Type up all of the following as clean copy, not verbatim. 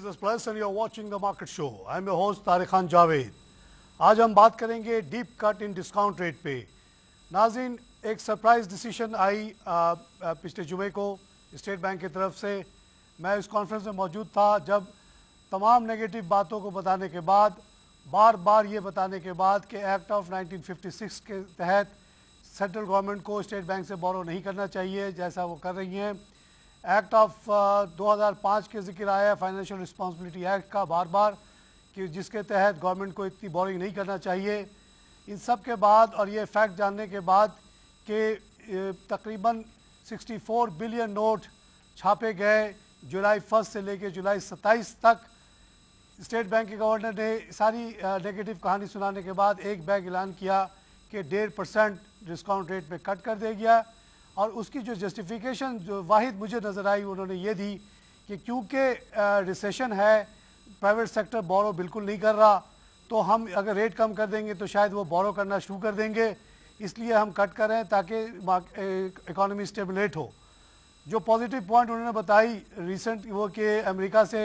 Business Plus and you're watching the Market Show. I'm your host Tariq Khan Javed. आज हम बात करेंगे deep cut in discount rate पे. नाज़रीन, एक सरप्राइज डिसीजन आई पिछले जुमे को स्टेट बैंक की तरफ से. मैं इस कॉन्फ्रेंस में मौजूद था जब तमाम नेगेटिव बातों को बताने के बाद, बार बार ये बताने के बाद कि एक्ट ऑफ 1956 के तहत सेंट्रल गवर्नमेंट को स्टेट बैंक से बोरो नहीं करना चाहिए जैसा वो कर रही हैं. एक्ट ऑफ 2005 के जिक्र आया है, फाइनेंशियल रिस्पॉन्सिबिलिटी एक्ट का, बार बार कि जिसके तहत गवर्नमेंट को इतनी बोरिंग नहीं करना चाहिए. इन सब के बाद और ये फैक्ट जानने के बाद कि तकरीबन 64 बिलियन नोट छापे गए जुलाई 1 से लेकर जुलाई 27 तक. स्टेट बैंक के गवर्नर ने सारी नेगेटिव कहानी सुनाने के बाद एक बैग ऐलान किया कि 1.5% डिस्काउंट रेट में कट कर दे गया. और उसकी जो जस्टिफिकेशन जो वाहिद मुझे नज़र आई उन्होंने ये दी कि क्योंकि रिसेशन है, प्राइवेट सेक्टर बोरो बिल्कुल नहीं कर रहा, तो हम अगर रेट कम कर देंगे तो शायद वो बोरो करना शुरू कर देंगे, इसलिए हम कट कर रहे हैं ताकि इकॉनमी स्टेबलेट हो. जो पॉजिटिव पॉइंट उन्होंने बताई रिसेंट वो कि अमेरिका से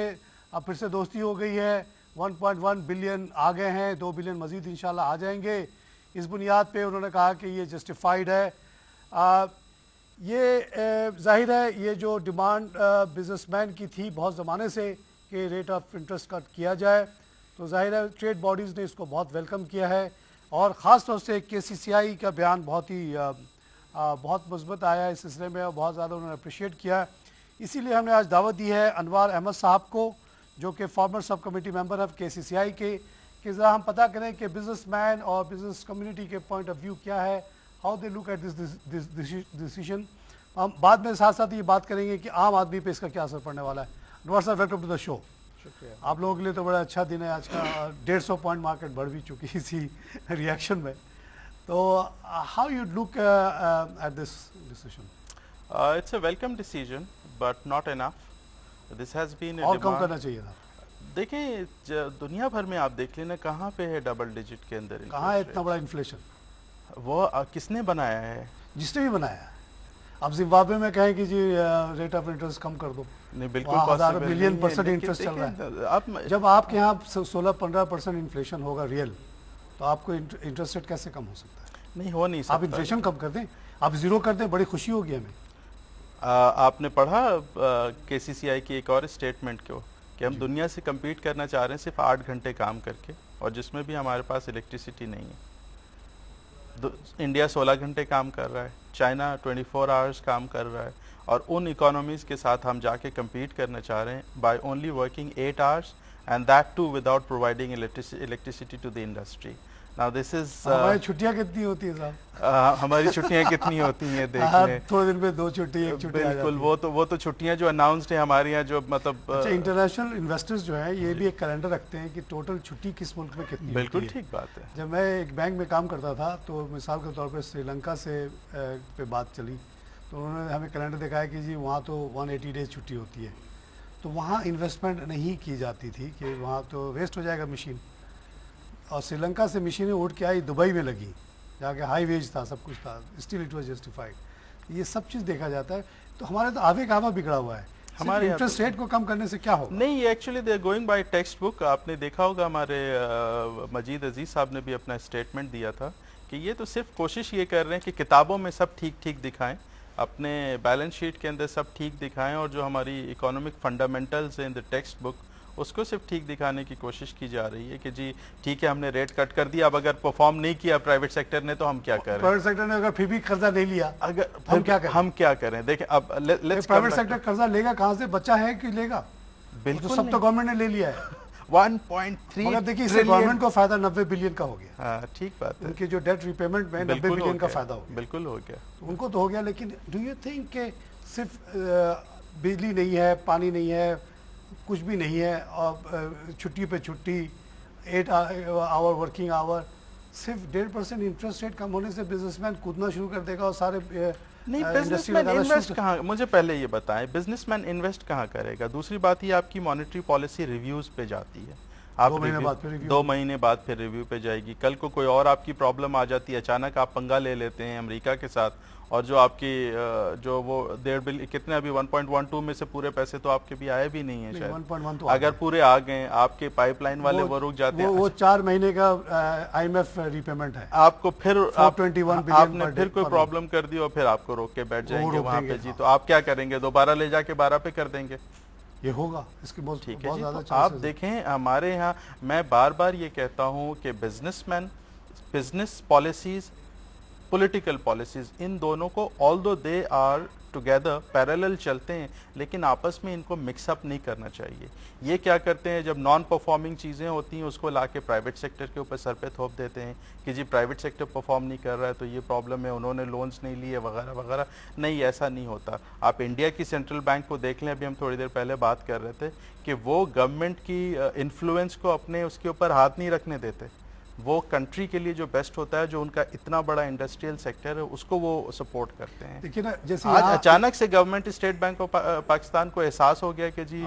अब फिर से दोस्ती हो गई है, 1.1 बिलियन आ गए हैं, 2 बिलियन मज़ीद इंशाल्लाह आ जाएंगे. इस बुनियाद पे उन्होंने कहा कि ये जस्टिफाइड है. ये जाहिर है ये जो डिमांड बिजनेसमैन की थी बहुत ज़माने से कि रेट ऑफ इंटरेस्ट कट किया जाए, तो जाहिर है ट्रेड बॉडीज़ ने इसको बहुत वेलकम किया है. और ख़ास तौर से KCCI का बयान बहुत मुस्बत आया है इस सिलसिले में और बहुत ज़्यादा उन्होंने अप्रिशिएट किया. इसीलिए हमने आज दावत दी है अनवार अहमद साहब को, जो कि farmer sub committee member of KCCI के, कि ज़रा हम पता करें कि बिजनेसमैन और बिजनेस कम्युनिटी के पॉइंट ऑफ व्यू क्या है, how they look at this decision. हम बाद में साथ साथ ये बात करेंगे कि आम आदमी पे इसका क्या असर पड़ने वाला है. नवाज साहब, वेलकम टू द शो. शुक्रिया. आप लोगों के लिए तो बड़ा अच्छा दिन है आज का. 150 पॉइंट मार्केट बढ़ भी चुकी इसी रिएक्शन में. तो how you look at this decision? It's a welcome decision, but not enough. This has been a और कम demand. करना चाहिए था. देखें, दुनिया भर में आप देख लेना कहाँ पे है डबल डिजिट के अंदर कहाँ है interest इतना बड़ा इन्फ्लेशन? rate? वो किसने बनाया है? जिसने भी बनाया है. आप जिम्बाब्वे में कहें कि जी रेट ऑफ इंटरेस्ट कम कर दो, नहीं, बिल्कुल वहाँ हज़ार possible बिलियन नहीं है, % लेकिन इंटरेस्ट चल रहा है. देखिए, आप जब आपके यहाँ 16-15% इन्फ्लेशन होगा रियल, तो आपको इंटरेस्ट रेट कैसे कम हो सकता है? नहीं हो नहीं सकता. आप इन्फ्लेशन कम कर दें, आप ज़ीरो कर दें, बड़ी खुशी होगी हमें. आपने पढ़ा KCCI की एक और स्टेटमेंट को कि हम दुनिया से कम्पीट करना चाह रहे हैं सिर्फ 8 घंटे काम करके, और जिसमें भी हमारे पास इलेक्ट्रिसिटी नहीं है. इंडिया 16 घंटे काम कर रहा है, चाइना 24 आवर्स काम कर रहा है, और उन इकोनॉमीज़ के साथ हम जाके कम्पीट करना चाह रहे हैं by only working 8 hours and that too without providing electricity to the industry. Now this is हमारी छुट्टियाँ कितनी होती है साहब? हमारी छुट्टियां कितनी होती हैं देख लें. थोड़े दिन में 2 छुट्टी, 1 छुट्टी. बिल्कुल, वो तो छुट्टियां जो अनाउंस्ड है हमारे यहाँ, जो मतलब अच्छा, इंटरनेशनल इन्वेस्टर्स जो हैं ये भी एक कैलेंडर रखते हैं कि टोटल छुट्टी किस मुल्क में कितनी बिल्कुल होती है. ठीक बात है. जब मैं एक बैंक में काम करता था तो मिसाल के तौर पर श्रीलंका से पे बात चली, तो उन्होंने हमें कैलेंडर दिखाया कि जी वहाँ तो 180 डेज छुट्टी होती है. तो वहाँ इन्वेस्टमेंट नहीं की जाती थी कि वहाँ तो वेस्ट हो जाएगा मशीन. और श्रीलंका से मशीनें उठ के आई, दुबई में लगी, जाके हाई वेज था, सब कुछ था, स्टिल इट वाज जस्टिफाइड. ये सब चीज़ देखा जाता है. तो हमारे तो आवे कावा बिगड़ा हुआ है. हमारे इंटरेस्ट रेट को कम करने से क्या होगा? नहीं, actually they are going by text book. आपने देखा होगा हमारे मजीद अजीज साहब ने भी अपना स्टेटमेंट दिया था कि ये तो सिर्फ कोशिश ये कर रहे हैं कि किताबों में सब ठीक ठीक दिखाएं, अपने बैलेंस शीट के अंदर सब ठीक दिखाएं, और जो हमारी इकोनॉमिक फंडामेंटल्स हैं इन द टेक्स्ट बुक उसको सिर्फ ठीक दिखाने की कोशिश की जा रही है कि जी ठीक है, हमने रेट कट कर दिया, अब अगर परफॉर्म नहीं किया प्राइवेट सेक्टर ने तो हम क्या करें. प्राइवेट सेक्टर ने अगर फिर भी कर्जा नहीं लिया, अगर हम क्या करें? देखें, अब लेट्स प्राइवेट सेक्टर कर्जा लेगा कहाँ से? बच्चा है कि लेगा? बिल्कुल तो सब तो गवर्नमेंट ने ले लिया है. 1.3 मगर देखिए, इससे गवर्नमेंट को फायदा 90 बिलियन का हो गया. हाँ, ठीक बात है. उनके जो डेट रिपेमेंट में 90 बिलियन का फायदा हो गया. बिल्कुल हो गया. उनको तो हो गया, लेकिन डू यू थिंक कि सिर्फ बिजली नहीं है, पानी नहीं है, कुछ भी नहीं है, और छुट्टी पे छुट्टी, 8 आवर वर्किंग आवर, सिर्फ 1.5% इंटरेस्ट रेट कम होने से बिजनेसमैन कूदना शुरू कर देगा और सारे नहीं, बिजनेसमैन इन्वेस्ट कहाँ, मुझे पहले ये बताएं, बिजनेसमैन इन्वेस्ट कहाँ करेगा? दूसरी बात ये आपकी मॉनेटरी पॉलिसी रिव्यूज़ पे जाती है. आप 2 महीने review- बाद फिर review 2 महीने बाद फिर रिव्यू पे जाएगी। कल को कोई और आपकी प्रॉब्लम आ जाती है, अचानक आप पंगा ले लेते हैं अमेरिका के साथ, और जो आपकी जो वो 1.5 कितने अभी 1.12 में से पूरे पैसे तो आपके भी आए भी नहीं है शायद, 1.1 तो अगर पूरे आ गए आपके पाइपलाइन वाले वो रुक जाते हैं, वो 4 महीने का IMF रिपेमेंट है। आपको फिर 421 बिलियन आपने पर फिर डे कोई पर प्रॉब्लम कर दी और फिर आपको रोक के बैठ जाएंगे रोक वहां देंगे, पे जी। हाँ। तो आप क्या करेंगे, दोबारा ले जाके 12 पे कर देंगे? ये होगा, इसकी बहुत ठीक है बहुत जी। ज्यादा तो आप chances है। देखें हमारे यहाँ, मैं बार बार ये कहता हूँ कि businessman, business policies, political policies, इन दोनों को although they are together parallel चलते हैं, लेकिन आपस में इनको मिक्सअप नहीं करना चाहिए। ये क्या करते हैं, जब नॉन परफॉर्मिंग चीज़ें होती हैं उसको लाके प्राइवेट सेक्टर के ऊपर सर पे थोप देते हैं कि जी प्राइवेट सेक्टर परफॉर्म नहीं कर रहा है तो ये प्रॉब्लम है, उन्होंने लोन्स नहीं लिए वगैरह वगैरह। नहीं, ऐसा नहीं होता। आप इंडिया की सेंट्रल बैंक को देख लें, अभी हम थोड़ी देर पहले बात कर रहे थे कि वो गवर्नमेंट की इन्फ्लुएंस को अपने उसके ऊपर हाथ नहीं रखने देते। वो कंट्री के लिए जो बेस्ट होता है, जो उनका इतना बड़ा इंडस्ट्रियल सेक्टर है, उसको वो सपोर्ट करते हैं। देखिए ना, जैसे आज अचानक से government state Bank of Pakistan को एहसास हो गया कि जी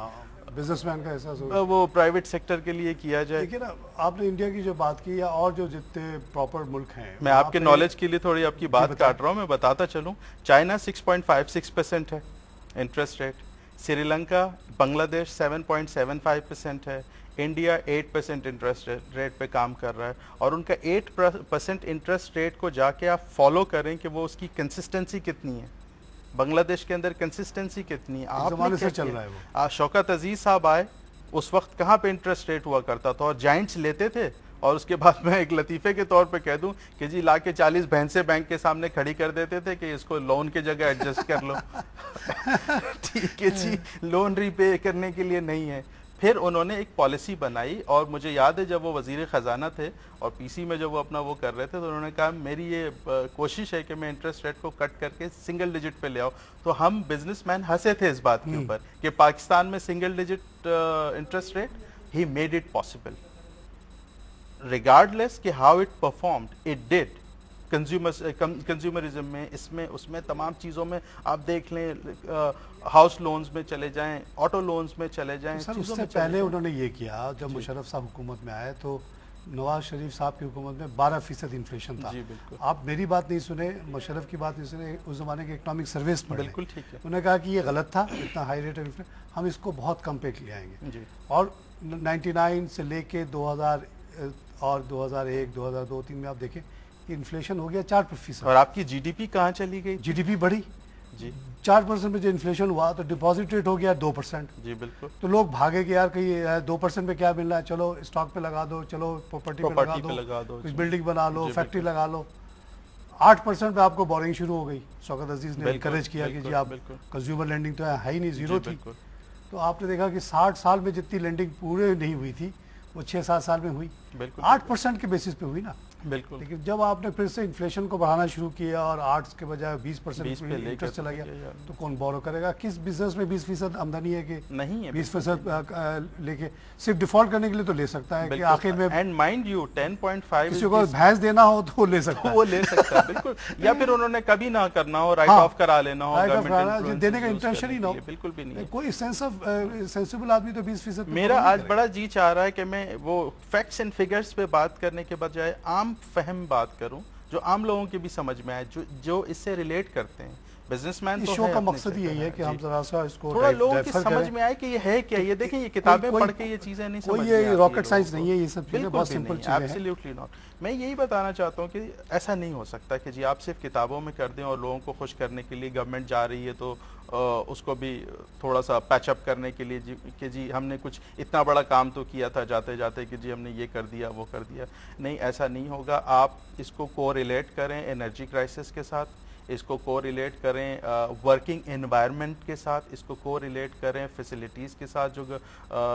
बिजनेसमैन का एहसास होगा, वो प्राइवेट सेक्टर के लिए किया जाए। देखिए ना, आपने इंडिया की जो बात की या और जो जितने प्रॉपर मुल्क हैं, मैं आपके नॉलेज के लिए थोड़ी आपकी बात बताएं। काट रहा हूँ, मैं बताता चलूँ। चाइना 6.56% है इंटरेस्ट रेट, श्रीलंका, बांग्लादेश 7.75% है, इंडिया 8% इंटरेस्ट रेट पे काम कर रहा है। और उनका 8% इंटरेस्ट रेट को जाके आप फॉलो करें कि वो उसकी कंसिस्टेंसी कितनी है, बांग्लादेश के अंदर कंसिस्टेंसी कितनी है। आप जमाने से चल रहा है वो। शौकत अजीज साहब आए, उस वक्त कहाँ पे इंटरेस्ट रेट हुआ करता था और जाइंट्स लेते थे, और उसके बाद मैं एक लतीफ़े के तौर पे कह दूं कि जी ला के 40 भैंसें बैंक के सामने खड़ी कर देते थे कि इसको लोन की जगह एडजस्ट कर लो। ठीक है जी, लोन रीपे करने के लिए नहीं है। फिर उन्होंने एक पॉलिसी बनाई, और मुझे याद है जब वो वजीर ख़जाना थे और पीसी में जब वो अपना वो कर रहे थे, तो उन्होंने कहा मेरी ये कोशिश है कि मैं इंटरेस्ट रेट को कट करके सिंगल डिजिट पे ले आऊँ। तो हम बिजनेसमैन हंसे थे इस बात के ऊपर कि पाकिस्तान में single digit interest rate, he made it possible regardless कि how it performed, it did. Consumerism में, इसमें उसमें तमाम चीज़ों में आप देख लें, हाउस लोन्स में चले जाएं, ऑटो लोन्स में चले जाएं। सर, उससे पहले उन्होंने ये किया, जब मुशर्रफ साहब हुकूमत में आए तो नवाज शरीफ साहब की हुकूमत में 12% इन्फ्लेशन था। जी बिल्कुल। आप मेरी बात नहीं सुने, मुशर्रफ की बात नहीं सुने, उस ज़माने के इकोनॉमिक सर्विस पढ़े। बिल्कुल ठीक है। उन्होंने कहा कि ये गलत था, इतना हाई रेट ऑफ इन्फ्लेशन, हम इसको बहुत कम पे ले आएंगे। जी। और 99 से लेके 2000 और 2001, 2002, 2003 में आप देखें इन्फ्लेशन हो गया 4%। और आपकी जीडीपी कहाँ चली गई? जीडीपी बढ़ी जी 4% में, जो इन्फ्लेशन हुआ तो डिपॉजिट रेट हो गया 2%। जी बिल्कुल। तो लोग भागे कि यार कहीं 2% पे क्या मिल रहा है, चलो स्टॉक पे लगा दो, चलो प्रॉपर्टी पे लगा दो, कुछ बिल्डिंग बना लो, फैक्ट्री लगा लो। 8% पे आपको बोरिंग शुरू हो गई। शौकत अजीज ने एनकरेज किया कि जी आप कंज्यूमर लेंडिंग तो है ही नहीं, जीरो थी। तो आपने देखा कि 60 साल में जितनी लेंडिंग पूरे नहीं हुई थी वो 6-7 साल में हुई। 8% के बेसिस पे हुई ना। बिल्कुल। लेकिन जब आपने फिर से इन्फ्लेशन को बढ़ाना शुरू किया और 8 के बजाय 20% इंटरेस्ट चला गया, तो कौन बोरो करेगा? किस बिजनेस में 20% आमदनी है कि नहीं है? 20% लेके सिर्फ डिफॉल्ट करने के लिए तो ले सकता है कि आखिर में, एंड माइंड यू 10.5 किसी को भैंस देना हो तो वो ले सकता है, वो ले सकता है बिल्कुल। या फिर उन्होंने कभी ना करना हो, राइट ऑफ करा लेना हो, गवर्नमेंट देने का इंटेंशन ही ना हो, बिल्कुल भी नहीं। कोई सेंस ऑफ सेंसिबल आदमी तो 20%। मेरा आज बड़ा जी चाह रहा है कि मैं वो फैक्ट्स एंड फिगर्स पे बात करने के बजाय आम फहम बात करूं, जो आम लोगों के भी समझ में आए, जो इससे रिलेट करते हैं। बिजनेसमैन तो शो का मकसद यही है कि हम जरा सा इसको थोड़ा लोगों की समझ में आए कि ये है क्या। ये देखें, ये किताबें पढ़ के ये चीजें नहीं समझ में आती। ये रॉकेट साइंस नहीं है, ये सब चीजें बहुत सिंपल चीजें हैं। Absolutely not. मैं यही बताना चाहता हूँ कि ऐसा नहीं हो सकता कि जी आप सिर्फ किताबों में कर दें और लोगों को खुश करने के लिए गवर्नमेंट जा रही है तो उसको भी थोड़ा सा पैचअप करने के लिए जी कि जी हमने कुछ इतना बड़ा काम तो किया था जाते जाते कि जी हमने ये कर दिया वो कर दिया। नहीं, ऐसा नहीं होगा। आप इसको को रिलेट करें एनर्जी क्राइसिस के साथ, इसको को रिलेट करें वर्किंग एनवायरनमेंट के साथ, इसको को रिलेट करें फैसिलिटीज़ के साथ, जो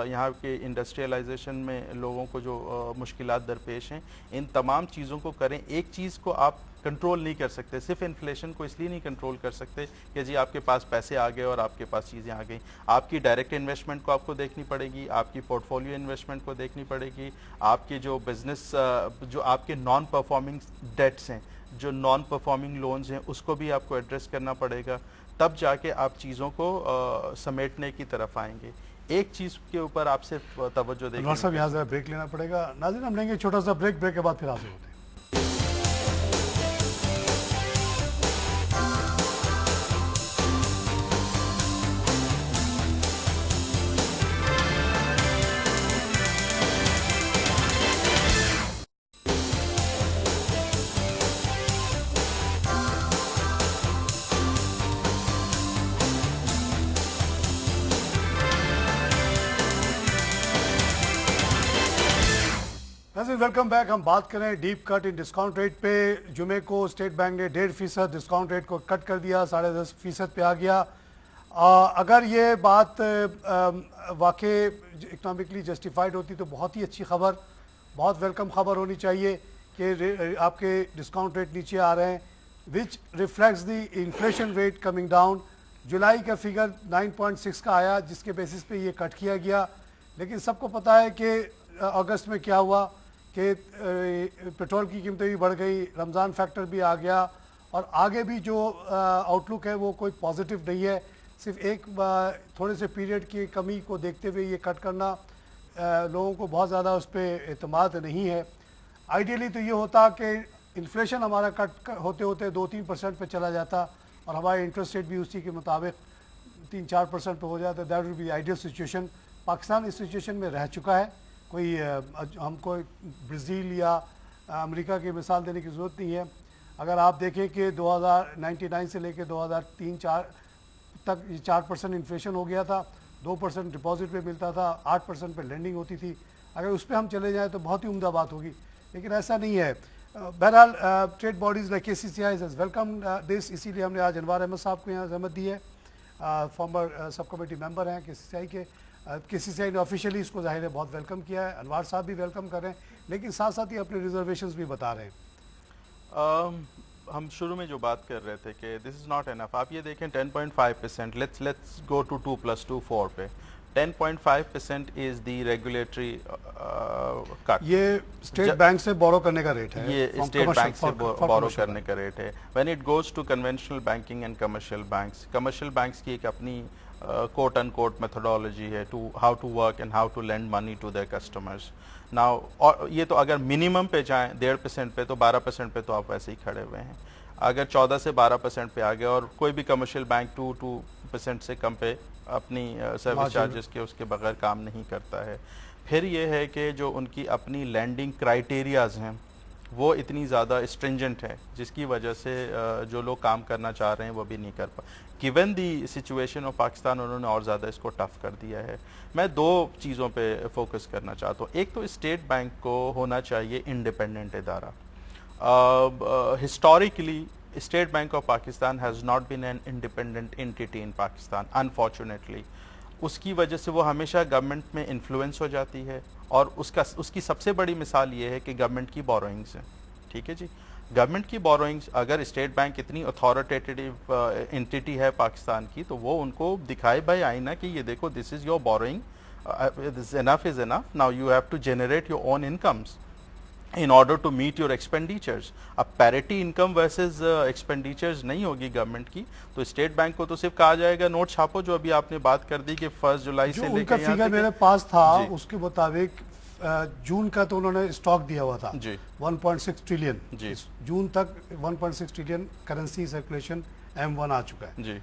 यहाँ के इंडस्ट्रियलाइजेशन में लोगों को जो मुश्किलात दरपेश हैं, इन तमाम चीज़ों को करें। एक चीज़ को आप कंट्रोल नहीं कर सकते, सिर्फ इन्फ्लेशन को इसलिए नहीं कंट्रोल कर सकते कि जी आपके पास पैसे आ गए और आपके पास चीज़ें आ गई। आपकी डायरेक्ट इन्वेस्टमेंट को आपको देखनी पड़ेगी, आपकी पोर्टफोलियो इन्वेस्टमेंट को देखनी पड़ेगी, आपके जो बिजनेस जो आपके नॉन परफॉर्मिंग डेट्स हैं, जो नॉन परफॉर्मिंग लोन्स हैं, उसको भी आपको एड्रेस करना पड़ेगा। तब जाके आप चीज़ों को समेटने की तरफ आएंगे। एक चीज के ऊपर आपसे तवज्जो अनवर देखिए। साहब यहाँ जरा ब्रेक लेना पड़ेगा। नाज़रीन, हम लेंगे छोटा सा ब्रेक के बाद फिर हाजिर होते हैं। Welcome back. हम बात करें deep cut in discount rate पे। जुमे को स्टेट बैंक ने 1.5% डिस्काउंट रेट को कट कर दिया, 10.5% पे आ गया। अगर ये बात वाकई इकनॉमिकली जस्टिफाइड होती तो बहुत ही अच्छी खबर, बहुत वेलकम खबर होनी चाहिए कि आपके डिस्काउंट रेट नीचे आ रहे हैं, which reflects the inflation rate coming down. जुलाई का फिगर 9.6 का आया, जिसके बेसिस पे ये कट किया गया। लेकिन सबको पता है कि अगस्त में क्या हुआ कि पेट्रोल की कीमतें भी बढ़ गई, रमज़ान फैक्टर भी आ गया, और आगे भी जो आउटलुक है वो कोई पॉजिटिव नहीं है। सिर्फ एक थोड़े से पीरियड की कमी को देखते हुए ये कट करना लोगों को बहुत ज़्यादा उस पर एतमाद नहीं है। आइडियली तो ये होता कि इन्फ्लेशन हमारा कट होते होते 2-3% पे चला जाता और हमारा इंटरेस्ट रेट भी उसी के मुताबिक 3-4% पे हो जाता। That would be ideal situation. Pakistan इस सिचुएशन में रह चुका है। कोई हमको ब्राज़ील या अमेरिका की मिसाल देने की ज़रूरत नहीं है। अगर आप देखें कि 1999 से लेकर 2003-4 तक 4% इन्फ्लेशन हो गया था, 2% डिपॉजिट पे मिलता था, 8% पे लेंडिंग होती थी। अगर उस पर हम चले जाएँ तो बहुत ही उम्दा बात होगी, लेकिन ऐसा नहीं है। बहरहाल trade bodies like KCCI has welcome this, इसीलिए हमने आज अनवार अहमद साहब को यहाँ जहमत दी है। फॉर्मर सब कमेटी मेंबर हैं KCCI के। KCCI ने ऑफिशियली इसको ज़ाहिर है बहुत वेलकम किया है। अनवार साहब भी वेलकम कर रहे हैं, लेकिन साथ साथ ही अपने रिजर्वेशंस भी बता रहे हैं। हम शुरू में जो बात कर रहे थे कि दिस इज़ नॉट एनफ। आप ये देखें 10.5%, लेट्स गो टू 2 + 2 4 पे। 10.5% इज़ द रेगुलेटरी कट। ये स्टेट बैंक से बोरो करने का रेट है, ये स्टेट बैंक से बोरो करने का रेट है। When it goes to conventional banking and commercial banks की एक अपनी quote unquote methodology है to how to work and how to lend money to their customers. Now और ये तो अगर मिनिमम पे जाएं 1.5% पे, तो 12% पे तो आप वैसे ही खड़े हुए हैं। अगर 14 से 12% पे आ गया और कोई भी कमर्शियल बैंक 2% से कम पे अपनी सर्विस चार्जेस के उसके बगैर काम नहीं करता है। फिर ये है कि जो उनकी अपनी लैंडिंग क्राइटेरियाज हैं वो इतनी ज़्यादा स्ट्रिंजेंट है, जिसकी वजह से जो लोग काम करना चाह रहे हैं वो भी नहीं कर पा। Given the situation of Pakistan, उन्होंने और ज़्यादा इसको टफ कर दिया है। मैं दो चीज़ों पे फोकस करना चाहता हूँ। एक तो स्टेट बैंक को होना चाहिए इंडिपेंडेंट इदारा। Historically State Bank of Pakistan has not been an independent entity in Pakistan, unfortunately. उसकी वजह से वो हमेशा गवर्नमेंट में इन्फ्लुएंस हो जाती है, और उसकी सबसे बड़ी मिसाल ये है कि गवर्नमेंट की बोरोइंग्स हैं। ठीक है जी, गवर्नमेंट की बोरोइंग्स, अगर स्टेट बैंक इतनी अथॉरिटेटिव एंटिटी है पाकिस्तान की, तो वो उनको दिखाए भाई आईना कि ये देखो, this is your borrowing, enough is enough, now you have to generate your own incomes in order to meet your expenditures. अब पैरिटी इनकम वर्सेस एक्सपेंडिचर्स नहीं होगी गवर्नमेंट की, तो स्टेट बैंक को तो सिर्फ कहा जाएगा नोट छापो, जो अभी आपने बात कर दी कि 1 जुलाई से लेकर उनका फिगर मेरे पास था, उसके मुताबिक जून का तो उन्होंने स्टॉक दिया हुआ था जी 1.6 ट्रिलियन जी। जून तक 1.6 ट्रिलियन करेंसी सर्कुलेशन M1 आ चुका है जी।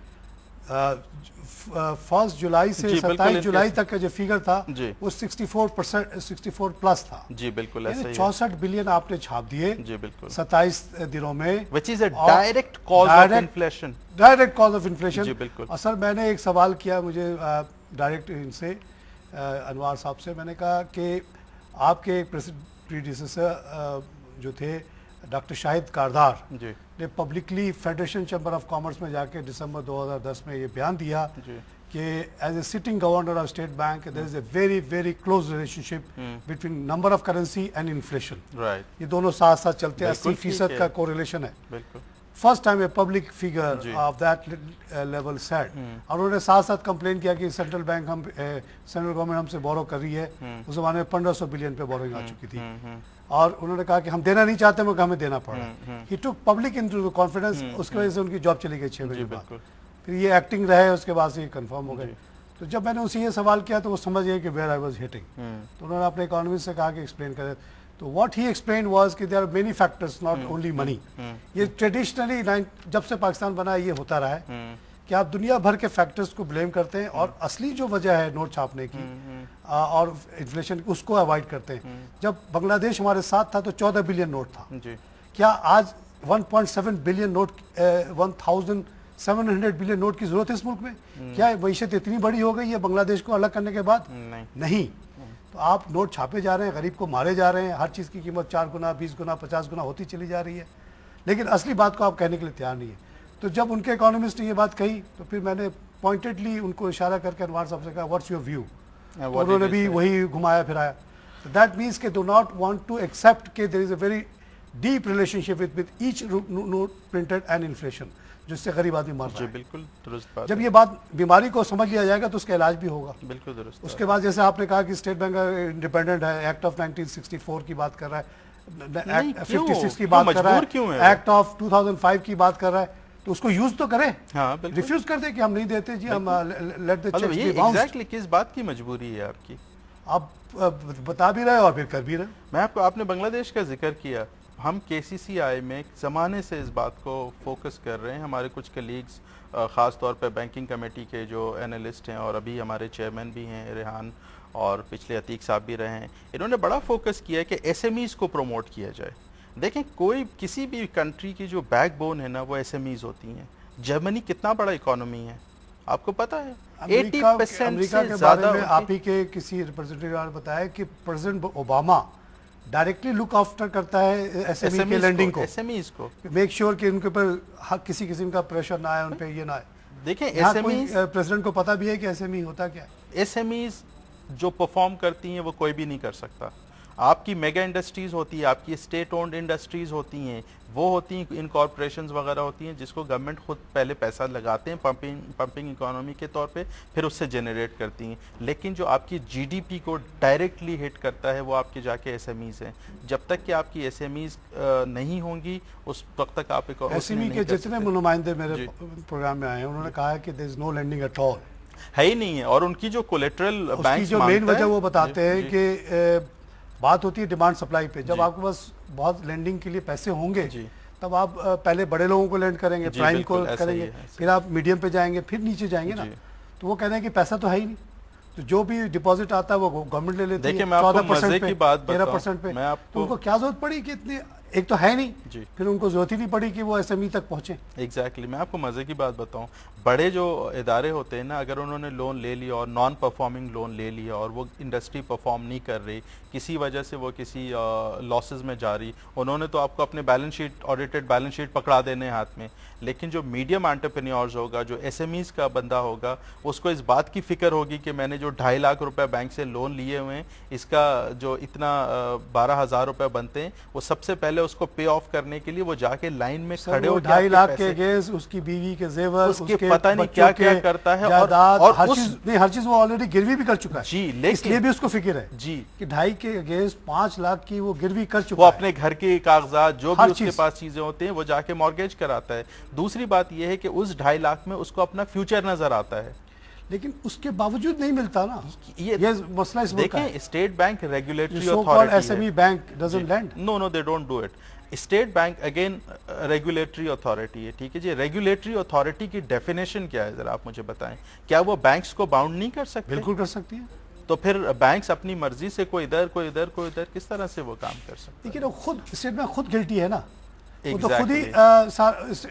1 जुलाई से 27 जुलाई तक का जो फिगर था वो 64 प्लस था जी। बिल्कुल ऐसा ही है। 64 बिलियन आपने छाप दिए जी, बिल्कुल 27 दिनों में, which is a direct cause of inflation. Direct cause of inflation जी, बिल्कुल। और सर मैंने एक सवाल किया, मुझे डायरेक्ट इनसे अनवार साहब से, मैंने कहा कि आपके प्रीडिसेसर जो थे डॉक्टर शाहिद कारदार ने publicly federation chamber of commerce में जाके दिसंबर 2010 में ये बयान दिया कि as a sitting governor of State Bank there is a very close relationship between number of currency and inflation. ये दोनों साथ साथ चलते हैं, 80% का कोरिलेशन है। First time a public figure of that level set. और उन्होंने साथ साथ कंप्लेन किया कि सेंट्रल बैंक सेंट्रल गवर्नमेंट हमसे बोरो कर रही है। उस जमाने में 1500 बिलियन पे बोरोइंग आ चुकी थी, और उन्होंने कहा कि हम देना नहीं चाहते, मगर हमें देना पड़ा। ही टुक पब्लिक इनटू द कॉन्फिडेंस, उसकी वजह से उनकी जॉब चली गई 6 महीने बाद। फिर ये एक्टिंग रहे, उसके बाद से ये कंफर्म हो गए। तो जब मैंने उनसे ये सवाल किया तो वो समझ गए कि वेयर आई वाज हिटिंग। तो उन्होंने अपने इकोनॉमिस्ट से कहा कि एक्सप्लेन करें। तो व्हाट ही एक्सप्लेन वाज कि there are many factors, not only money. ये ट्रेडिशनली जब से पाकिस्तान बना है ये होता रहा है कि आप दुनिया भर के फैक्टर्स को ब्लेम करते हैं और असली जो वजह है नोट छापने की और इन्फ्लेशन उसको अवॉइड करते हैं। जब बांग्लादेश हमारे साथ था तो 14 बिलियन नोट था। क्या आज 1.7 बिलियन नोट 1700 बिलियन नोट की जरूरत है इस मुल्क में? क्या मैशत इतनी बड़ी हो गई है बांग्लादेश को अलग करने के बाद? नहीं। तो आप नोट छापे जा रहे हैं, गरीब को मारे जा रहे हैं, हर चीज़ की कीमत 4 गुना 20 गुना 50 गुना होती चली जा रही है, लेकिन असली बात को आप कहने के लिए तैयार नहीं है। तो जब उनके इकोनॉमिस्ट ने ये बात कही तो फिर मैंने पॉइंटेडली उनको इशारा करके अनवार साहब से कहा व्हाट्स योर व्यू, उन्होंने भी वही घुमाया फिराया। तो दैट मीन्स के do not want to accept के there is a very deep relationship with each note printed and inflation, जिससे गरीब आदमी मर रहा है। बिल्कुल दुरुस्त बात। जब ये बात बीमारी को समझ लिया जाएगा तो उसका इलाज भी होगा। बिल्कुल दुरुस्त। उसके बाद जैसे आपने कहा कि स्टेट बैंक इंडिपेंडेंट है, एक्ट ऑफ 1964 की बात कर रहा है, एक्ट 56 की बात कर रहा है, एक्ट ऑफ 2005 की बात कर रहा है, तो उसको यूज तो करें। हाँ, रिफ्यूज कर दे कि हम नहीं देते जी, हम let the cheques be bounced. Exactly किस बात की मजबूरी है आपकी? आप बता भी रहे और फिर कर भी रहे। मैं आपने बांग्लादेश का जिक्र किया, हम केसीसीआई में एक ज़माने से इस बात को फोकस कर रहे हैं। हमारे कुछ कलीग्स ख़ास तौर पे बैंकिंग कमेटी के जो एनालिस्ट हैं और अभी हमारे चेयरमैन भी हैं रेहान, और पिछले अतीक साहब भी रहे हैं, इन्होंने बड़ा फोकस किया है कि एसएमईज़ को प्रमोट किया जाए। देखें, कोई किसी भी कंट्री की जो बैकबोन है ना वो एसएमईज़ होती हैं। जर्मनी कितना बड़ा इकोनॉमी है आपको पता है? 80% अमेरिका के बारे में आप ही के किसी रिप्रेजेंटेटिव ने बताया कि president Obama directly look after करता है एसएमई के लैंडिंग को, एसएमईज़ को, मेक श्योर कि उनके ऊपर किसी किस्म का प्रेशर ना आए, उन पे ये ना आए। देखें, एसएमईज़ प्रेसिडेंट को पता भी है कि एसएमई होता क्या है। एसएमईज़ जो परफॉर्म करती हैं वो कोई भी नहीं कर सकता। आपकी मेगा इंडस्ट्रीज़ होती है, आपकी स्टेट ओन्ड इंडस्ट्रीज़ होती हैं, वो होती हैं इन कॉरपोरेशंस वगैरह होती हैं जिसको गवर्नमेंट खुद पहले पैसा लगाते हैं पंपिंग इकोनॉमी के तौर पे, फिर उससे जनरेट करती हैं। लेकिन जो आपकी जीडीपी को डायरेक्टली हिट करता है वो आपके जाके एसएमईज़ हैं। जब तक कि आपकी एसएमईज़ नहीं होंगी उस वक्त तक आप एसएमई के जितने नुमाइंदे मेरे प्रोग्राम में आए हैं उन्होंने कहा है कि there is no landing at all, है ही नहीं है। और उनकी जो कोलेटरल बैंक जो मेन वजह वो बताते हैं कि बात होती है डिमांड सप्लाई पे। जब आपके पास बहुत लैंडिंग के लिए पैसे होंगे तब आप पहले बड़े लोगों को लैंड करेंगे, प्राइम को करेंगे, फिर आप मीडियम पे जाएंगे, फिर नीचे जाएंगे ना। तो वो कह रहे हैं कि पैसा तो है ही नहीं, तो जो भी डिपॉजिट आता है वो गवर्नमेंट ले लेती है 14% पे, 13% पे। तो उनको क्या जरूरत पड़ी कि इतने, एक तो है नहीं, फिर उनको जरूरत ही नहीं पड़ी कि वो एसएमई तक पहुंचे। एग्जैक्टली मैं आपको मजे की बात बताऊं, बड़े जो इदारे होते हैं ना, अगर उन्होंने लोन ले लिया और नॉन परफॉर्मिंग लोन ले लिया और वो इंडस्ट्री परफॉर्म नहीं कर रही, किसी वजह से वो किसी लॉसेस में जा रही, उन्होंने तो आपको अपने balance sheet, audited balance sheet पकड़ा देने हाथ में। लेकिन जो मीडियम एंटरप्रेन्योर्स होगा, जो एसएमईज़ का बंदा होगा, उसको इस बात की फिक्र होगी कि मैंने जो 2.5 लाख रुपए बैंक से लोन लिए हुए हैं, इसका जो इतना 12,000 रुपए बनते हैं, वो सबसे पहले उसको पे ऑफ करने के लिए वो जाके लाइन में खड़े हो, 2.5 लाख के अगेंस्ट उसकी बीवी के जेवर, उसके पता नहीं क्या क्या करता है, और हर चीज वो ऑलरेडी गिरवी भी कर चुका है जी। इसलिए भी उसको फिक्र है जी कि 2.5 के अगेंस्ट 5 लाख की वो गिरवी कर चुका है। वो अपने घर के कागजात जो भी उसके पास चीजें होती हैं वो जाके मॉर्गेज कराता है। दूसरी बात यह है कि उस 2.5 लाख में उसको अपना फ्यूचर नजर आता है, लेकिन उसके बावजूद नहीं मिलता ना। ये मसला इसमें देखें, State Bank regulatory authority, SME bank doesn't land, no they don't do it. State Bank again regulatory authority है, ठीक है जी। रेगुलेटरी अथॉरिटी की डेफिनेशन क्या है जरा आप मुझे बताएं? क्या वो बैंक्स को बाउंड नहीं कर सकते? बिल्कुल कर सकती है। तो फिर बैंक्स अपनी मर्जी से कोई इधर कोई इधर कोई इधर किस तरह से वो काम कर सकते? लेकिन वो खुद स्टेट बैंक खुद गिल्टी है ना। वो तो खुद ही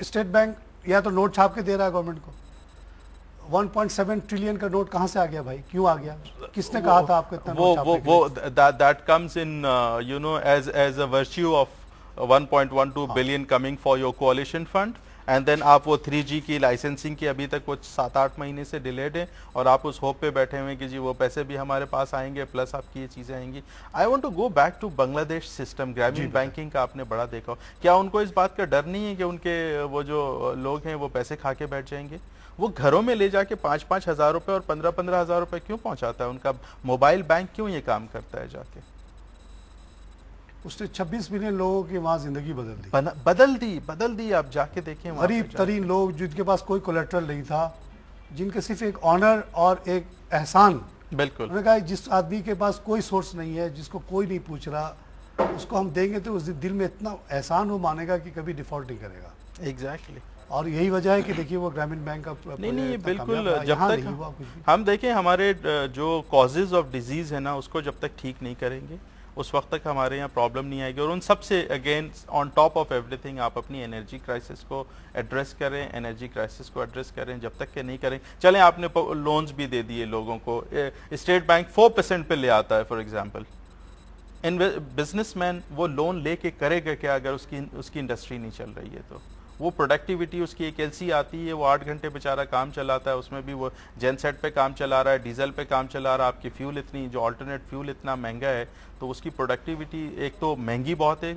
स्टेट बैंक या तो नोट छाप के दे रहा है गवर्नमेंट को। 1.7 ट्रिलियन का नोट कहां से आ गया भाई? क्यों आ गया? किसने कहा था आपको इतना नोट छापने के लिए? that comes in you know as a virtue of 1.12 billion coming for your coalition fund, and then आप वो 3G की लाइसेंसिंग की अभी तक वो 7-8 महीने से डिलेड है और आप उस होप पे बैठे हुए हैं कि जी वो पैसे भी हमारे पास आएंगे प्लस आपकी ये चीज़ें आएंगी। I want to go back to Bangladesh system, Grameen banking का आपने बड़ा देखा। क्या उनको इस बात का डर नहीं है कि उनके वो जो लोग हैं वो पैसे खा के बैठ जाएंगे? वो घरों में ले जाके 5-5 हज़ार रुपये और 15-15 हज़ार रुपये क्यों पहुँचाता है? उनका मोबाइल बैंक क्यों ये काम करता है जाके? उसने 26 मिलियन लोगों की वहां जिंदगी बदल दी। आप जाके देखें, गरीब तरीन लोग जिनके पास कोई कोलेट्रल नहीं था जिनके सिर्फ एक ऑनर और एक एहसान। बिल्कुल उन्होंने कहा जिस आदमी के पास कोई सोर्स नहीं है, जिसको कोई नहीं पूछ रहा, उसको हम देंगे तो उस दिल में इतना एहसान वो मानेगा कि कभी डिफॉल्ट नहीं करेगा। एग्जैक्टली और यही वजह है कि देखिए वो ग्रामीण बैंक का नहीं बिल्कुल, जब यहाँ तक नहीं हुआ कुछ भी। हम देखें हमारे जो कॉजेज ऑफ डिजीज है ना, उसको जब तक ठीक नहीं करेंगे उस वक्त तक हमारे यहाँ प्रॉब्लम नहीं आएगी। और उन सबसे again on top of everything आप अपनी एनर्जी क्राइसिस को एड्रेस करें, एनर्जी क्राइसिस को एड्रेस करें। जब तक के नहीं करें, चलें आपने लोन्स भी दे दिए लोगों को, स्टेट बैंक 4% पे ले आता है फॉर एग्जांपल, इन बिजनेसमैन वो लोन लेके करेगा क्या अगर उसकी इंडस्ट्री नहीं चल रही है? तो वो प्रोडक्टिविटी उसकी एक एलसी आती है, वो 8 घंटे बेचारा काम चलाता है, उसमें भी वो जेनसेट पे काम चला रहा है, डीजल पे काम चला रहा है, आपकी फ्यूल इतनी जो अल्टरनेट फ्यूल इतना महंगा है, तो उसकी प्रोडक्टिविटी एक तो महंगी बहुत है,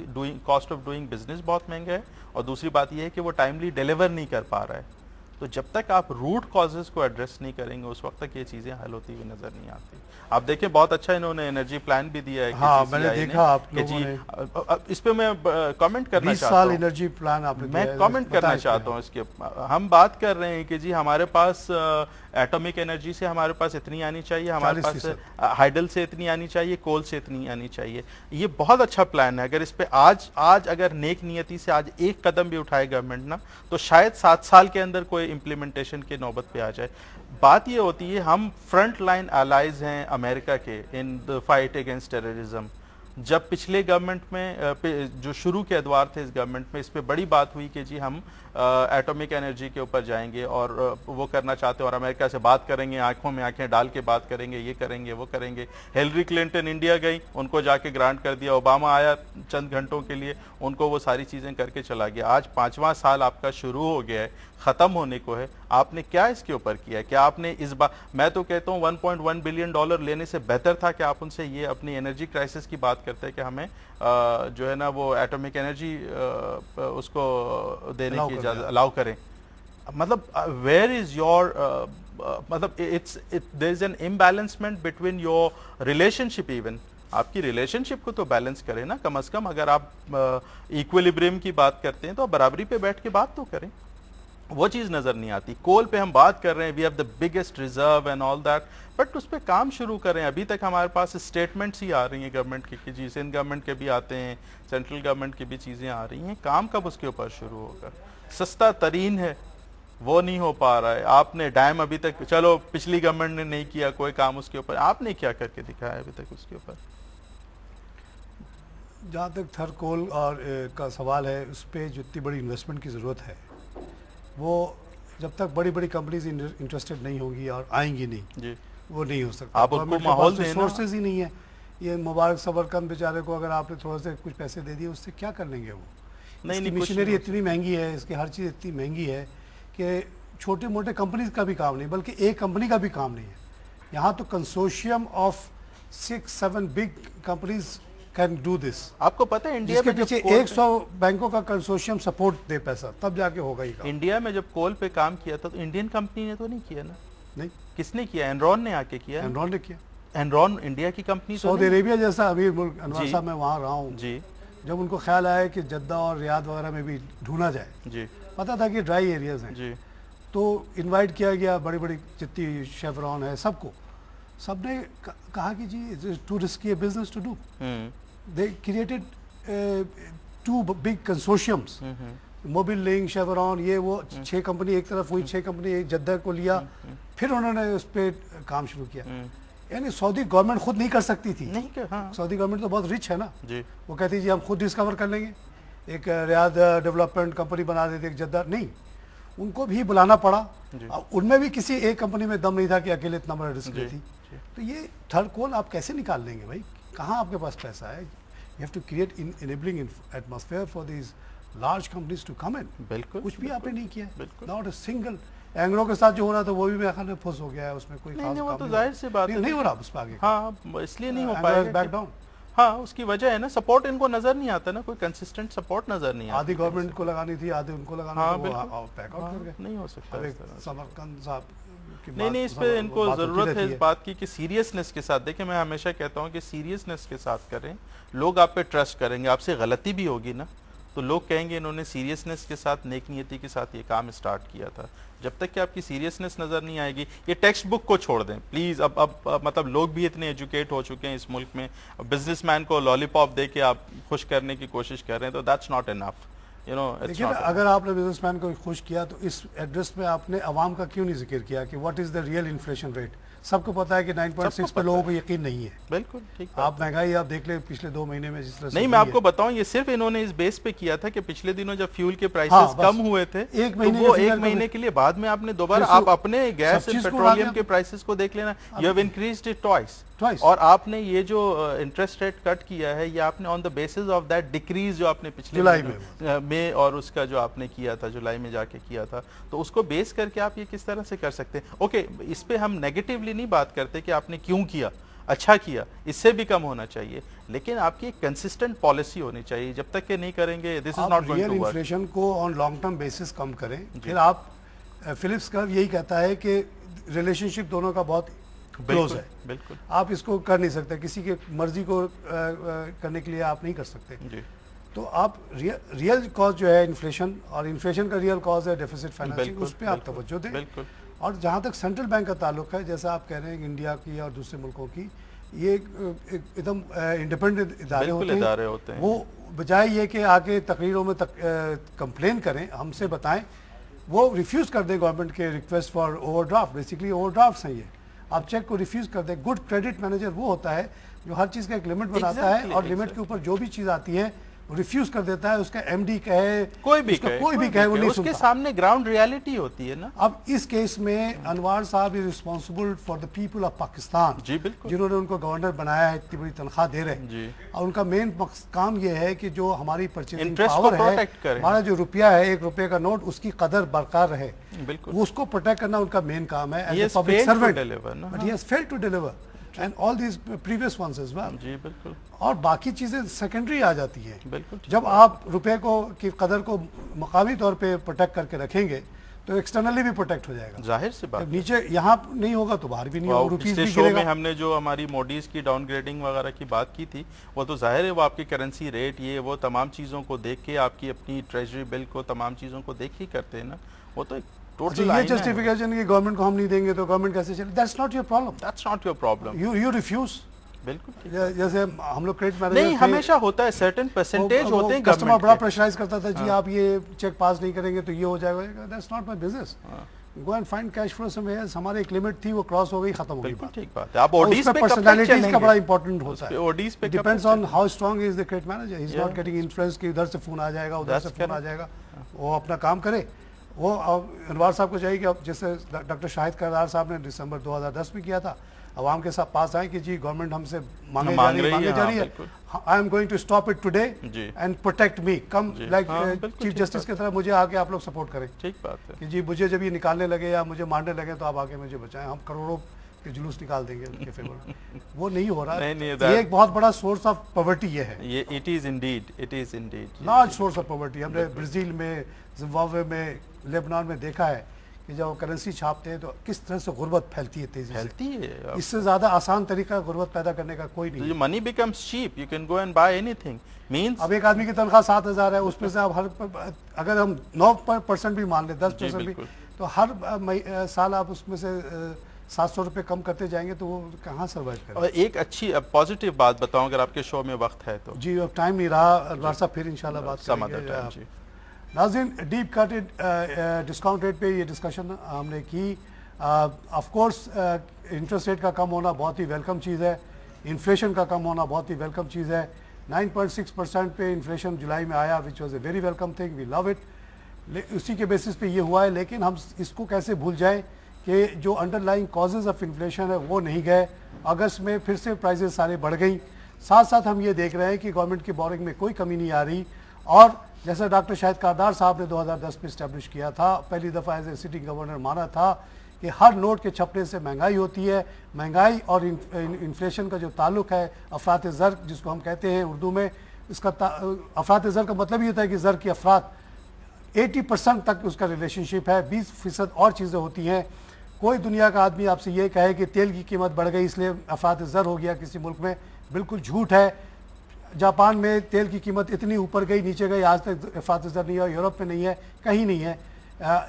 कॉस्ट ऑफ डूइंग बिजनेस बहुत महंगा है, और दूसरी बात यह है कि वो टाइमली डिलीवर नहीं कर पा रहा है। तो जब तक आप रूट कॉजेज को एड्रेस नहीं करेंगे उस वक्त तक ये चीजें हल होती हुई नजर नहीं आती। आप देखें बहुत अच्छा इन्होंने एनर्जी प्लान भी दिया है। हाँ, मैंने देखा आप लोगों ने। इस पे मैं कमेंट करना 20 चाहता साल हूँ, एनर्जी प्लान आपने मैं कमेंट करना चाहता हूँ इसके। हम बात कर रहे हैं कि जी हमारे पास एटॉमिक एनर्जी से हमारे पास इतनी आनी चाहिए, हमारे पास हाइडल से इतनी आनी चाहिए, कोल से इतनी आनी चाहिए। ये बहुत अच्छा प्लान है। अगर इस पे आज अगर नेक नियति से आज एक कदम भी उठाए गवर्नमेंट ना, तो शायद 7 साल के अंदर कोई इम्प्लीमेंटेशन की नौबत पे आ जाए। बात ये होती है हम फ्रंट लाइन एलाइज हैं अमेरिका के in the fight against terrorism. जब पिछले गवर्नमेंट में जो शुरू के अदवार थे इस गवर्नमेंट में, इस पे बड़ी बात हुई कि जी हम एटॉमिक एनर्जी के ऊपर जाएंगे और वो करना चाहते हैं और अमेरिका से बात करेंगे, आंखों में आंखें डाल के बात करेंगे, ये करेंगे वो करेंगे। हिलरी क्लिंटन इंडिया गई, उनको जाके ग्रांट कर दिया, ओबामा आया चंद घंटों के लिए, उनको वो सारी चीज़ें करके चला गया। आज 5वां साल आपका शुरू हो गया है, ख़त्म होने को है, आपने क्या इसके ऊपर किया? क्या आपने इस बार, मैं तो कहता हूँ $1.1 बिलियन लेने से बेहतर था कि आप उनसे ये अपनी एनर्जी क्राइसिस की बात करते हैं कि हमें जो है ना वो एटॉमिक एनर्जी उसको देने की इजाज़त अलाउ करें। मतलब वेयर इज योर मतलब there is an imbalancement between your relationship. Even आपकी रिलेशनशिप को तो बैलेंस करें ना कम से कम। अगर आप इक्विलिब्रियम की बात करते हैं तो आप बराबरी पे बैठ के बात तो करें, वो चीज़ नज़र नहीं आती। कोल पे हम बात कर रहे हैं, we have the biggest reserve and all that, but उस पर काम शुरू करें। अभी तक हमारे पास स्टेटमेंट्स ही आ रही हैं गवर्नमेंट की कि जी सिंध गवर्नमेंट के भी आते हैं, सेंट्रल गवर्नमेंट की भी चीज़ें आ रही हैं, काम कब उसके ऊपर शुरू होगा? सस्ता तरीन है वो नहीं हो पा रहा है। आपने डैम अभी तक, चलो पिछली गवर्नमेंट ने नहीं किया कोई काम उसके ऊपर, आपने क्या करके दिखाया अभी तक उसके ऊपर? जहाँ तक थर कोल और का सवाल है, उस पर जितनी बड़ी इन्वेस्टमेंट की ज़रूरत है, वो जब तक बड़ी बड़ी कंपनीज इंटरेस्टेड नहीं होंगी और आएंगी नहीं जी, वो नहीं हो सकता। आप उसको माहौल देना, सोर्सेज ही नहीं है। ये मुबारक सबरकंद बेचारे को अगर आपने थोड़ा सा कुछ पैसे दे दिए, उससे क्या कर लेंगे वो? नहीं, मशीनरी इतनी महंगी है, इसकी हर चीज़ इतनी महंगी है कि छोटे मोटे कंपनीज का भी काम नहीं, बल्कि एक कंपनी का भी काम नहीं है। यहाँ तो consortium of 6-7 big companies can do this. आपको पता है इंडिया में पीछे 100 बैंकों का कंसोर्शियम सपोर्ट दे पैसा, तब जाके होगा ही काम। इंडिया में जब कोल पे काम किया था तो इंडियन कंपनी ने तो नहीं किया ना? नहीं, किसने किया? एनरॉन ने आके किया। एनरॉन ने किया। एनरॉन इंडिया की कंपनी। सऊदी अरेबिया जैसा अमीर मुल्क, अनवर साहब मैं वहाँ रहा हूँ जी, जब उनको ख्याल आया कि जद्दा और रियाद वगैरह में भी ढूंढा जाए जी, पता था कि ड्राई एरियाज हैं जी, तो इनवाइट किया गया बड़ी बड़ी जितनी शेवरॉन है सबको। सबने कहा कि जी too risky business to do. They created 2 big consortiums, Mobil link, Chevron, ये वो 6 कंपनी एक तरफ हुई, 6 कंपनी एक जद्दा को लिया, फिर उन्होंने उस पर काम शुरू किया। यानी सऊदी गवर्नमेंट खुद नहीं कर सकती थी। नहीं, हाँ। सऊदी गवर्नमेंट तो बहुत रिच है ना जी, वो कहती जी हम खुद डिस्कवर कर लेंगे, एक रियाद डेवलपमेंट कंपनी बना देते, एक जद्दा नहीं, उनको भी बुलाना पड़ा। उनमें भी किसी एक कंपनी में दम नहीं था कि अकेले इतना बड़ा रिस्क लेती। तो ये थर्ड कोल आप कैसे निकाल लेंगे भाई? कहाँ आपके पास पैसा है? You have to create enabling atmosphere for these large companies to come in. बिल्कुल, कुछ भी आपने नहीं किया। Not a single। एंग्लो के साथ जो हो रहा था वो भी मेरे ख्याल में फंस हो गया है, उसमें कोई खास वो तो जाहिर सी बात नहीं हो रहा उस पर आगे। हाँ, इसलिए नहीं हो पाएगा। Back down. हाँ, उसकी वजह है ना, सपोर्ट इनको नजर नहीं आता ना, कोई कंसिस्टेंट सपोर्ट नजर नहीं आता। आधी गवर्नमेंट को लगानी थी, आधी उनको लगानी थी, वो बैक आउट कर गए। नहीं हो सकता। समरकंद साहब नहीं, इस पे इनको जरूरत है इस बात की कि सीरियसनेस के साथ देखें। मैं हमेशा कहता हूं कि सीरियसनेस के साथ करें, लोग आप पे ट्रस्ट करेंगे। आपसे गलती भी होगी ना तो लोग कहेंगे इन्होंने सीरियसनेस के साथ, नेक नियति के साथ ये काम स्टार्ट किया था। जब तक कि आपकी सीरियसनेस नजर नहीं आएगी, ये टेक्स्ट बुक को छोड़ दें प्लीज। अब मतलब लोग भी इतने एजुकेट हो चुके हैं इस मुल्क में, बिजनेसमैन को लॉलीपॉप दे के आप खुश करने की कोशिश कर रहे हैं, तो that's not enough, you know. देखिए ना, अगर आपने बिजनेसमैन को खुश किया तो इस एड्रेस में आपने अवाम का क्यों नहीं जिक्र किया कि what is the real inflation rate? सबको पता है कि 9.6 पे लोगों को यकीन नहीं है। बिल्कुल ठीक। आप महंगाई आप देख ले पिछले 2 महीने में जिस तरह से नहीं, मैं आपको बताऊं, ये सिर्फ इन्होंने इस बेस पे किया था कि पिछले दिनों जब फ्यूल के प्राइसेस हाँ, कम हुए थे, एक तो महीने वो के एक फिगर महीने के लिए, बाद में आपने दोबारा आप अपने गैस एंड पेट्रोलियम के प्राइसेस को देख लेना, you have increased it twice. और आपने ये जो इंटरेस्ट रेट कट किया है, ये आपने on the basis of that decrease जो आपने पिछले जुलाई में और उसका जो आपने किया था जुलाई में जाके किया था, तो उसको बेस करके आप ये किस तरह से कर सकते हैं? ओके, इस पे हम नेगेटिवली नहीं बात करते कि आपने क्यों किया, अच्छा किया, इससे भी कम होना चाहिए, लेकिन आपकी एक कंसिस्टेंट पॉलिसी होनी चाहिए। जब तक कि नहीं करेंगे, this is not going to work. Inflation को ऑन लॉन्ग टर्म बेसिस कम करें। फिर आप फिलिप्स कर्व यही कहता है कि रिलेशनशिप दोनों का बहुत क्लोज है। बिल्कुल, आप इसको कर नहीं सकते, किसी के मर्जी को करने के लिए आप नहीं कर सकते जी। तो आप रियल कॉज जो है इन्फ्लेशन, और इन्फ्लेशन का रियल कॉज है डेफिसिट फाइनेंसिंग, उस पर आप तवज्जो दें। बिल्कुल। और जहाँ तक सेंट्रल बैंक का ताल्लुक है, जैसा आप कह रहे हैं इंडिया की और दूसरे मुल्कों की, ये एकदम इंडिपेंडेंट इदारे होते हैं। वो बजाय ये कि आके तकरीरों में कंप्लेन करें, हमसे बताएं, वो रिफ्यूज़ कर दें गवर्नमेंट के request for overdraft. Basically overdraft हैं ये, आप चेक को रिफ्यूज़ कर दें। गुड क्रेडिट मैनेजर वो होता है जो हर चीज़ का एक लिमिट बनाता है, और लिमिट के ऊपर जो भी चीज़ आती है रिफ्यूज कर देता है। उसका एमडी कहे, कोई भी कहे वो नहीं सुनता। उसके सामने ग्राउंड रियलिटी होती है ना। अब इस केस में अनवार साहब is responsible for the people of Pakistan, जी बिल्कुल, जिन्होंने उनको गवर्नर बनाया है, इतनी बड़ी तनख्वाह दे रहे हैं, और उनका मेन काम ये है कि जो हमारी परचेजिंग पावर है, हमारा जो रुपया है, 1 रुपये का नोट, उसकी कदर बरकरार रहे, वो उसको प्रोटेक्ट करना उनका मेन काम है as a public servant. But he has failed to deliver and all these previous ones as well. जी बिल्कुल। और बाकी चीजें सेकेंडरी आ जाती हैं। बिल्कुल। जब आप रुपए को की कदर को मकामी तौर पे प्रोटेक्ट करके रखेंगे तो एक्सटर्नली भी प्रोटेक्ट हो जाएगा। जाहिर सी बात, नीचे यहाँ नहीं होगा तो बाहर भी नहीं होगा, रुपीस भी गिरेगा। में हमने जो हमारी मोडीज की डाउनग्रेडिंग वगैरह की बात की थी, वो तो जाहिर है वो आपकी करेंसी रेट, ये वो तमाम चीज़ों को देख के, आपकी अपनी ट्रेजरी बिल को, तमाम चीज़ों को देख ही करते हैं ना। वो तो ये जस्टिफिकेशन कि गवर्नमेंट को हम नहीं देंगे तो गवर्नमेंट कैसे चले, that's not your problem. That's not your problem. You refuse. बिल्कुल। जैसे हम लोग क्रेडिट मैनेजर नहीं, हमेशा होता है, सर्टेन परसेंटेज होते हैं, कस्टमर बड़ा प्रेशराइज करता था, जी आप ये चेक पास नहीं करेंगे तो ये हो जाएगा। That's not my business, go and find cash flow somewhere. हमारे एक लिमिट थी, वो क्रॉस हो गई, खत्म हो गई। बिल्कुल ठीक बात है। आप ओडीज पे पर्सनालिटीज का बड़ा इंपॉर्टेंट होता है। ओडीज पे depends on how strong is the credit manager. He is not getting influence कि इधर से फोन आ जाएगा, उधर से फोन आ जाएगा। वो अपना काम करे। वो अनवार साहब को चाहिए कि अब जैसे डॉक्टर शाहिद करदार साहब ने दिसंबर 2010 में किया था, अवाम के साथ पास आए कि जी गवर्नमेंट हमसे मांगे जा रही है, I am going to stop it today and protect me, come like chief justice की तरह मुझे आके आप लोग सपोर्ट करें। ठीक बात है कि जी मुझे जब ये निकालने लगे या मुझे मारने लगे तो आप आके मुझे बचाएं, हम करोड़ों के जुलूस निकाल देंगे उनके फेवर। वो नहीं हो रहा। ये एक बहुत बड़ा सोर्स ऑफ पॉवर्टी ये है। ये it is Indeed large source of poverty. हमने ब्राजील में, जिम्बाब्वे में, लेबनान में देखा है कि जब करेंसी छापते हैं तो किस तरह से गुर्बत फैलती है, तेजी से। इससे ज्यादा आसान तरीका गुर्बत पैदा करने का कोई नहीं। Money becomes cheap, you can go and buy anything. Means अब एक आदमी की तनख्वाह 7,000 है, उसमें से आप अगर हम 9% भी मान ले, 10% भी, तो हर साल आप उसमें से 700 रुपए कम करते जाएंगे तो वो कहाँ सर्वाइव करेगा। और एक अच्छी पॉजिटिव बात बताऊं, अगर आपके शो में वक्त है तो। जी अब टाइम नहीं रहा, अनवार साहब फिर इंशाल्लाह बात करेंगे। नाज़रीन, डीप कट डिस्काउंट रेट पे ये डिस्कशन हमने की। ऑफ कोर्स इंटरेस्ट रेट का कम होना बहुत ही वेलकम चीज़ है, इन्फ्लेशन का कम होना बहुत ही वेलकम चीज़ है। 9.6% पे इन्फ्लेशन जुलाई में आया, which was a very welcome thing, we love it. उसी के बेसिस पे ये हुआ है, लेकिन हम इसको कैसे भूल जाएं कि जो अंडरलाइंग कॉजेज ऑफ इन्फ्लेशन है वो नहीं गए। अगस्त में फिर से प्राइजेस सारे बढ़ गई। साथ साथ हम ये देख रहे हैं कि गवर्नमेंट की बोरिंग में कोई कमी नहीं आ रही, और जैसा डॉक्टर शाहिद कारदार साहब ने 2010 में इस्टेब्लिश किया था, पहली दफ़ा एज ए सिटिंग गवर्नर माना था कि हर नोट के छपने से महंगाई होती है। महंगाई और इन्फ्लेशन का जो ताल्लुक है, अफरात ज़र जिसको हम कहते हैं उर्दू में, इसका अफरात ज़र का मतलब ये होता है कि ज़र की अफरात 80% तक उसका रिलेशनशिप है, 20% और चीज़ें होती हैं। कोई दुनिया का आदमी आपसे ये कहे कि तेल की कीमत बढ़ गई इसलिए अफरात ज़र हो गया किसी मुल्क में, बिल्कुल झूठ है। जापान में तेल की कीमत इतनी ऊपर गई नीचे गई, आज तक इफरात नज़र नहीं है, यूरोप में नहीं है, कहीं नहीं है।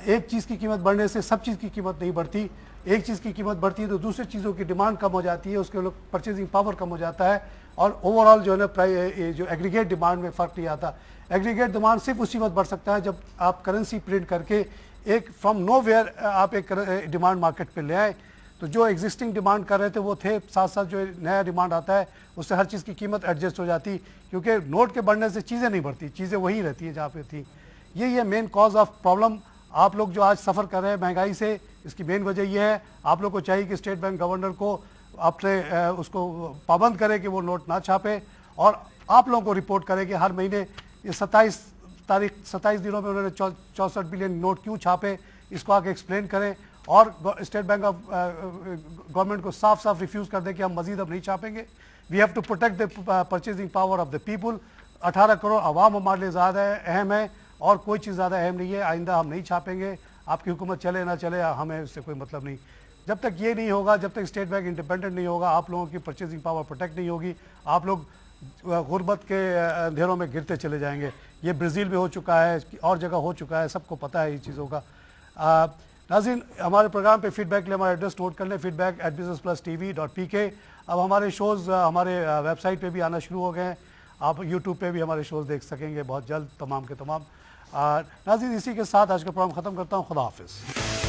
एक चीज़ की कीमत बढ़ने से सब चीज़ की कीमत नहीं बढ़ती, एक चीज़ की कीमत बढ़ती है तो दूसरी चीज़ों की डिमांड कम हो जाती है, उसके लोग परचेजिंग पावर कम हो जाता है और ओवरऑल जो है ना जो एग्रीगेट डिमांड में फ़र्क नहीं आता। एग्रीगेट डिमांड सिर्फ उसी वक्त बढ़ सकता है जब आप करेंसी प्रिंट करके एक फ्रॉम नो वेयर आप एक डिमांड मार्केट पे ले आए। तो जो एग्जिस्टिंग डिमांड कर रहे थे वो थे, साथ साथ जो नया डिमांड आता है उससे हर चीज़ की कीमत एडजस्ट हो जाती, क्योंकि नोट के बढ़ने से चीज़ें नहीं बढ़ती, चीज़ें वही रहती है जहाँ पे थी। यही है मेन कॉज ऑफ प्रॉब्लम। आप लोग जो आज सफ़र कर रहे हैं महंगाई से, इसकी मेन वजह यह है आप लोग को चाहिए कि स्टेट बैंक गवर्नर को आपसे उसको पाबंद करे कि वो नोट ना छापे, और आप लोगों को रिपोर्ट करे कि हर महीने ये 27 दिनों में उन्होंने 64 बिलियन नोट क्यों छापे, इसको आके एक्सप्लेन करें और स्टेट बैंक ऑफ गवर्नमेंट को साफ साफ रिफ्यूज़ कर दें कि हम मजीद अब नहीं छापेंगे। We have to protect the purchasing power of the people. 18 crore आवाम हमारे लिए ज़्यादा अहम है और कोई चीज़ ज़्यादा अहम नहीं है। आइंदा हम नहीं छापेंगे, आपकी हुकूमत चले ना चले हमें इससे कोई मतलब नहीं। जब तक ये नहीं होगा, जब तक स्टेट बैंक इंडिपेंडेंट नहीं होगा, आप लोगों की परचेजिंग पावर प्रोटेक्ट नहीं होगी, आप लोग गुर्बत के अंधेरों में गिरते चले जाएंगे। ये ब्राज़ील में हो चुका है, और जगह हो चुका है, सबको पता है ये चीज़ों का। नाज़रीन, हमारे प्रोग्राम पे फीडबैक के लिए हमारा एड्रेस नोट कर लें, feedback@businessplusTV.pk। अब हमारे शोज़ हमारे वेबसाइट पे भी आना शुरू हो गए हैं, आप यूट्यूब पे भी हमारे शोज़ देख सकेंगे बहुत जल्द तमाम के तमाम। नाज़रीन, इसी के साथ आज का प्रोग्राम ख़त्म करता हूँ। खुदा हाफिज़।